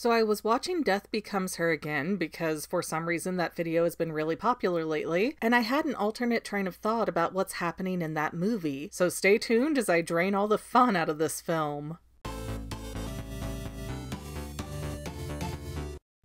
So I was watching Death Becomes Her again because for some reason that video has been really popular lately, and I had an alternate train of thought about what's happening in that movie. So stay tuned as I drain all the fun out of this film.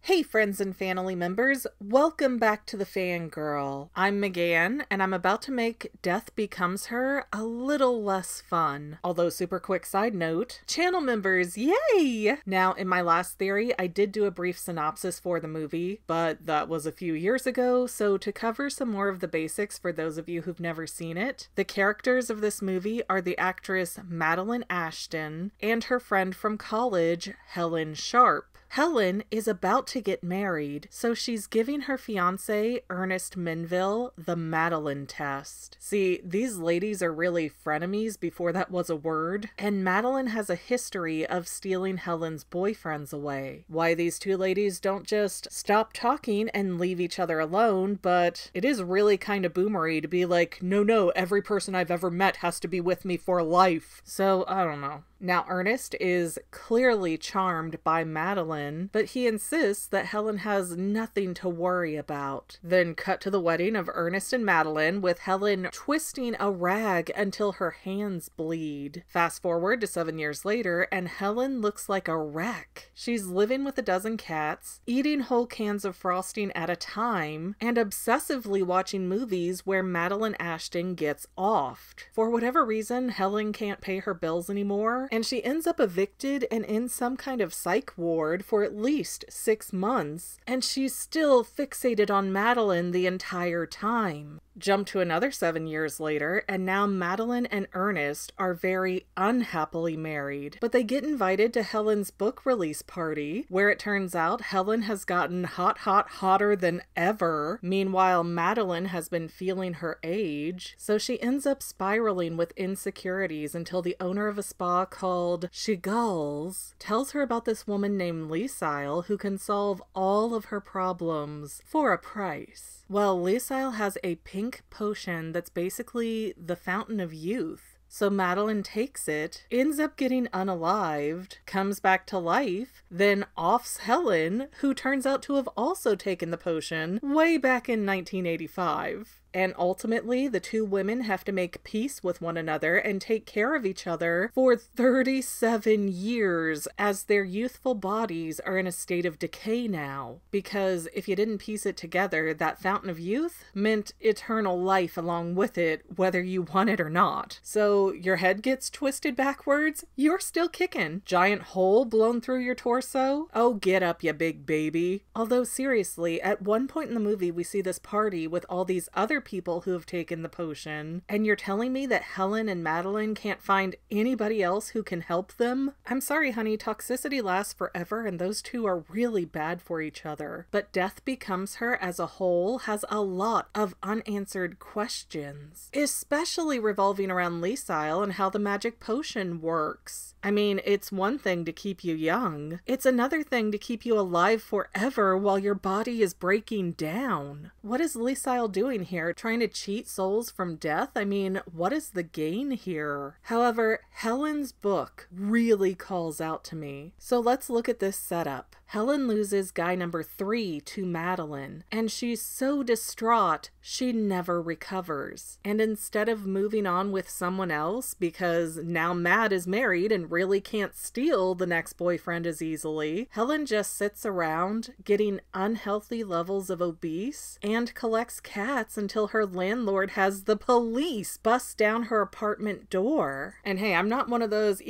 Hey friends and family members, welcome back to the Fangirl. I'm McGann, and I'm about to make Death Becomes Her a little less fun. Although super quick side note, channel members, yay! Now in my last theory, I did do a brief synopsis for the movie, but that was a few years ago, so to cover some more of the basics for those of you who've never seen it, the characters of this movie are the actress Madeline Ashton and her friend from college, Helen Sharp. Helen is about to get married, so she's giving her fiancé, Ernest Menville, the Madeline test. See, these ladies are really frenemies before that was a word, and Madeline has a history of stealing Helen's boyfriends away. Why these two ladies don't just stop talking and leave each other alone, but it is really kind of boomery to be like, no, every person I've ever met has to be with me for life. So, I don't know. Now, Ernest is clearly charmed by Madeline, but he insists that Helen has nothing to worry about. Then cut to the wedding of Ernest and Madeline, with Helen twisting a rag until her hands bleed. Fast forward to 7 years later, and Helen looks like a wreck. She's living with a dozen cats, eating whole cans of frosting at a time, and obsessively watching movies where Madeline Ashton gets offed. For whatever reason, Helen can't pay her bills anymore, and she ends up evicted and in some kind of psych ward for at least 6 months, and she's still fixated on Madeline the entire time. Jump to another 7 years later, and now Madeline and Ernest are very unhappily married, but they get invited to Helen's book release party, where it turns out Helen has gotten hotter than ever. Meanwhile, Madeline has been feeling her age, so she ends up spiraling with insecurities until the owner of a spa called Chagall's tells her about this woman named Lisile who can solve all of her problems for a price. Well, Lisile has a pink potion that's basically the fountain of youth. So Madeline takes it, ends up getting unalived, comes back to life, then offs Helen, who turns out to have also taken the potion way back in 1985. And ultimately, the two women have to make peace with one another and take care of each other for 37 years as their youthful bodies are in a state of decay now. Because if you didn't piece it together, that fountain of youth meant eternal life along with it, whether you want it or not. So your head gets twisted backwards, you're still kicking. Giant hole blown through your torso? Oh, get up, you big baby. Although seriously, at one point in the movie, we see this party with all these other people who have taken the potion, and you're telling me that Helen and Madeline can't find anybody else who can help them? I'm sorry, honey, toxicity lasts forever and those two are really bad for each other. But Death Becomes Her as a whole has a lot of unanswered questions, especially revolving around Lisile and how the magic potion works. I mean, it's one thing to keep you young. It's another thing to keep you alive forever while your body is breaking down. What is Lisile doing here? Trying to cheat souls from death? I mean, what is the gain here? However, Helen's book really calls out to me. So let's look at this setup. Helen loses guy number 3 to Madeline, and she's so distraught she never recovers. And instead of moving on with someone else, because now Mad is married and really can't steal the next boyfriend as easily, Helen just sits around getting unhealthy levels of obese and collects cats until her landlord has the police bust down her apartment door. And hey, I'm not one of those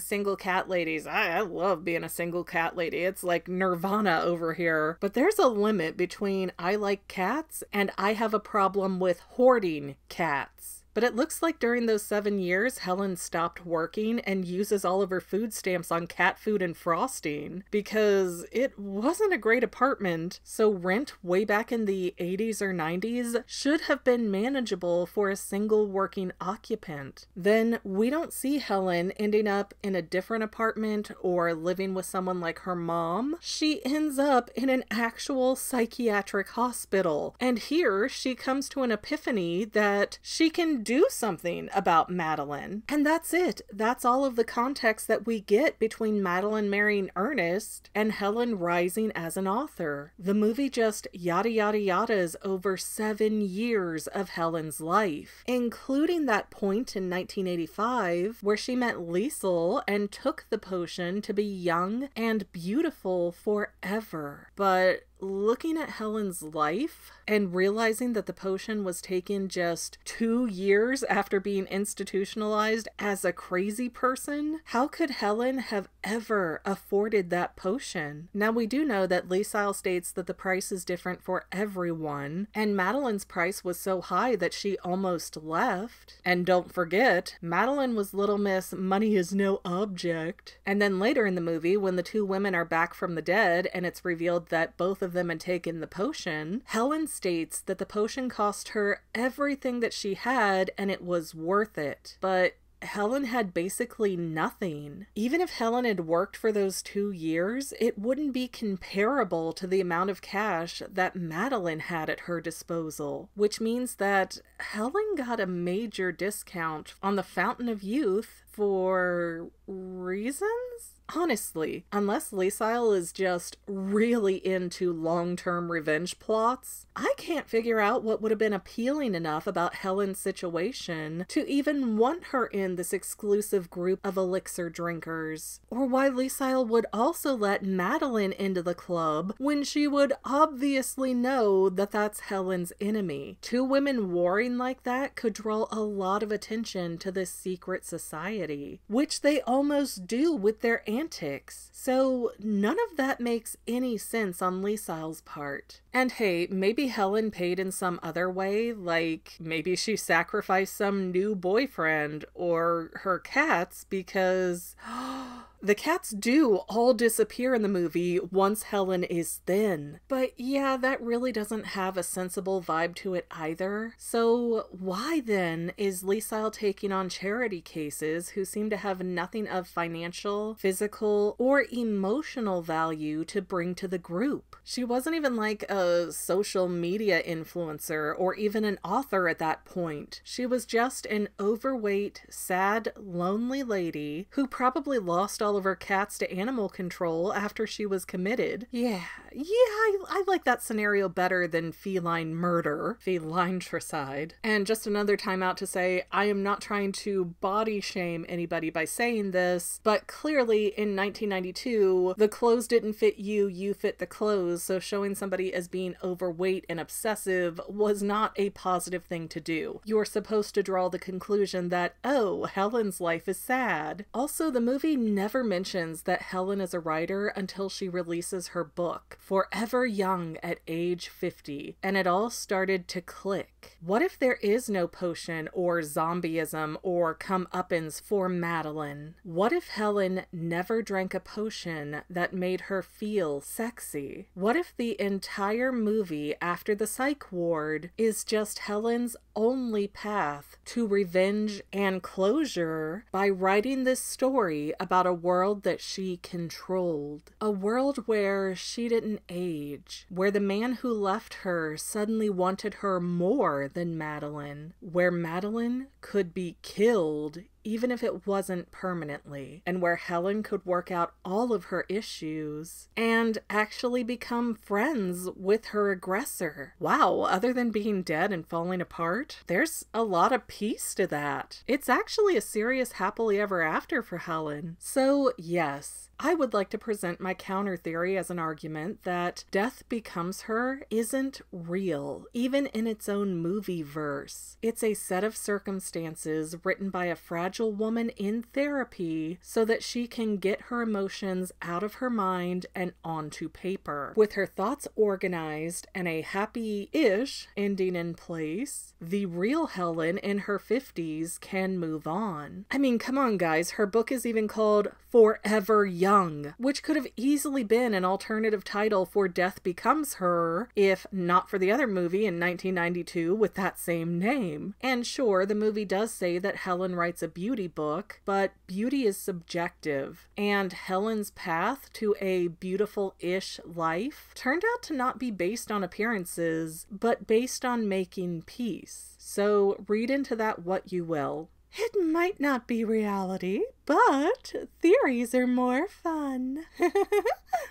single cat ladies. I love being a single cat lady. It's like Nirvana over here. But there's a limit between I like cats and I have a problem with hoarding cats. But it looks like during those 7 years, Helen stopped working and uses all of her food stamps on cat food and frosting because it wasn't a great apartment, so rent way back in the 80s or 90s should have been manageable for a single working occupant. Then we don't see Helen ending up in a different apartment or living with someone like her mom. She ends up in an actual psychiatric hospital, and here she comes to an epiphany that she can do something about Madeline. And that's it. That's all of the context that we get between Madeline marrying Ernest and Helen rising as an author. The movie just yada yada yadas over 7 years of Helen's life, including that point in 1985 where she met Liesl and took the potion to be young and beautiful forever. But looking at Helen's life and realizing that the potion was taken just 2 years after being institutionalized as a crazy person, how could Helen have ever afforded that potion? Now, we do know that Liesl states that the price is different for everyone, and Madeline's price was so high that she almost left. And don't forget, Madeline was Little Miss Money is No Object. And then later in the movie, when the two women are back from the dead and it's revealed that both of them had taken the potion, Helen states that the potion cost her everything that she had and it was worth it. But Helen had basically nothing. Even if Helen had worked for those 2 years, it wouldn't be comparable to the amount of cash that Madeline had at her disposal, which means that Helen got a major discount on the Fountain of Youth for reasons? Honestly, unless Liesl is just really into long-term revenge plots, I can't figure out what would have been appealing enough about Helen's situation to even want her in this exclusive group of elixir drinkers, or why Liesl would also let Madeline into the club when she would obviously know that that's Helen's enemy. Two women warring like that could draw a lot of attention to this secret society, which they almost do with their antics. So none of that makes any sense on Liesl's part. And hey, maybe Helen paid in some other way, like maybe she sacrificed some new boyfriend or her cats, because the cats do all disappear in the movie once Helen is thin. But yeah, that really doesn't have a sensible vibe to it either. So why then is Liesl taking on charity cases who seem to have nothing of financial, physical, or emotional value to bring to the group? She wasn't even like a social media influencer or even an author at that point. She was just an overweight, sad, lonely lady who probably lost all of her cats to animal control after she was committed. Yeah, I like that scenario better than feline murder, felinetricide. And just another time out to say, I am not trying to body shame anybody by saying this, but clearly in 1992, the clothes didn't fit you, you fit the clothes, so showing somebody as being overweight and obsessive was not a positive thing to do. You're supposed to draw the conclusion that, oh, Helen's life is sad. Also, the movie never mentions that Helen is a writer until she releases her book, Forever Young at age 50, and it all started to click. What if there is no potion or zombieism or comeuppance for Madeline? What if Helen never drank a potion that made her feel sexy? What if the entire movie after the psych ward is just Helen's only path to revenge and closure by writing this story about a world that she controlled? A world where she didn't age, where the man who left her suddenly wanted her more than Madeline, where Madeline could be killed even if it wasn't permanently, and where Helen could work out all of her issues and actually become friends with her aggressor. Wow, other than being dead and falling apart, there's a lot of peace to that. It's actually a serious happily ever after for Helen. So yes, I would like to present my counter theory as an argument that Death Becomes Her isn't real, even in its own movie verse. It's a set of circumstances written by a fragile woman in therapy so that she can get her emotions out of her mind and onto paper. With her thoughts organized and a happy-ish ending in place, the real Helen in her 50s can move on. I mean, come on guys, her book is even called Forever Young young, which could have easily been an alternative title for Death Becomes Her, if not for the other movie in 1992 with that same name. And sure, the movie does say that Helen writes a beauty book, but beauty is subjective, and Helen's path to a beautiful-ish life turned out to not be based on appearances, but based on making peace. So read into that what you will. It might not be reality, but theories are more fun.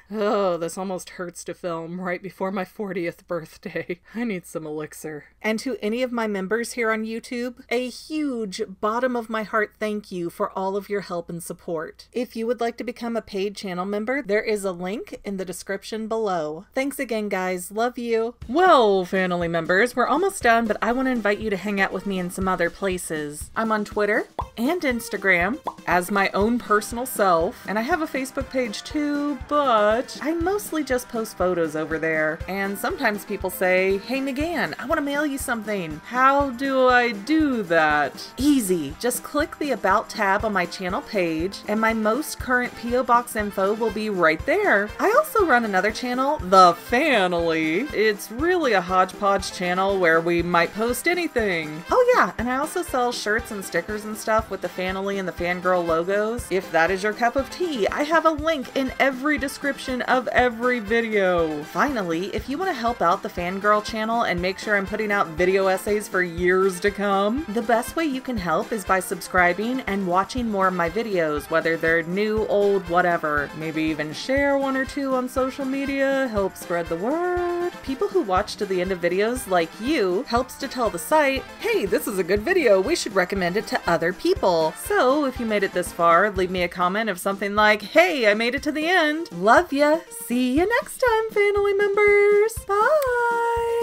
Oh, this almost hurts to film right before my 40th birthday. I need some elixir. And to any of my members here on YouTube, a huge bottom of my heart thank you for all of your help and support. If you would like to become a paid channel member, there is a link in the description below. Thanks again, guys. Love you. Well, family members, we're almost done, but I want to invite you to hang out with me in some other places. I'm on Twitter and Instagram as my own personal self, and I have a Facebook page too, but I mostly just post photos over there. And sometimes people say, "Hey McGann, I want to mail you something. How do I do that?" Easy. Just click the About tab on my channel page, and my most current P.O. Box info will be right there. I also run another channel, The Family. It's really a hodgepodge channel where we might post anything. Oh yeah, and I also sell shirts and stickers and stuff with the Family and the Fangirl logos. If that is your cup of tea, I have a link in every description of every video. Finally, if you want to help out the Fangirl channel and make sure I'm putting out video essays for years to come, the best way you can help is by subscribing and watching more of my videos, whether they're new, old, whatever. Maybe even share one or two on social media, help spread the word. People who watch to the end of videos, like you, helps to tell the site, hey, this is a good video, we should recommend it to other people. So if you made it this far, leave me a comment of something like, hey, I made it to the end. Love ya. See you next time, family members. Bye.